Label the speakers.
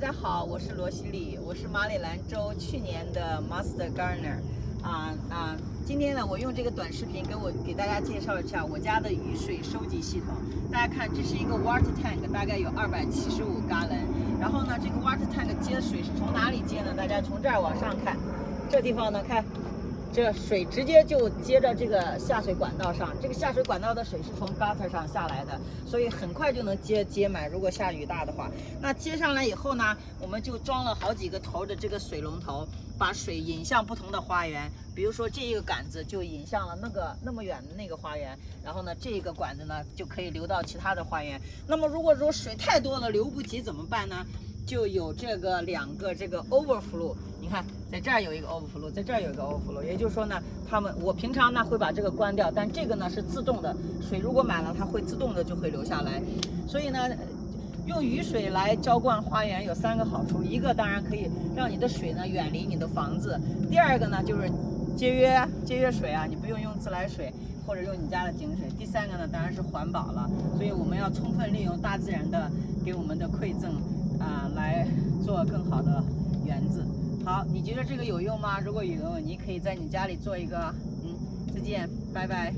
Speaker 1: 大家好，我是罗西里，我是马里兰州去年的 Master Gardener。今天呢，我用这个短视频给大家介绍一下我家的雨水收集系统。大家看，这是一个 water tank， 大概有275加仑。然后呢，这个 water tank 接水是从哪里接呢？大家从这儿往上看，这地方呢，看。这水直接就接着这个下水管道上，这个下水管道的水是从 gutter 上下来的，所以很快就能接满。如果下雨大的话，那接上来以后呢，我们就装了好几个头的这个水龙头，把水引向不同的花园。比如说这一个杆子就引向了那么远的那个花园，然后呢，这个管子呢就可以流到其他的花园。那么如果说水太多了流不及怎么办呢？就有两个这个 overflow， 你看在这儿有一个 overflow， 在这儿有一个 overflow， 也就是说呢，我平常呢会把这个关掉，但这个呢是自动的，水如果满了，它会自动的就会流下来。所以呢，用雨水来浇灌花园有3个好处，一个当然可以让你的水呢远离你的房子，第二个呢就是节约水啊，你不用自来水或者用你家的井水。第3个呢当然是环保了，所以我们要充分利用大自然的给我们的馈赠来做更好的园子。好，你觉得这个有用吗？如果有用，你可以在你家里做一个。再见，拜拜。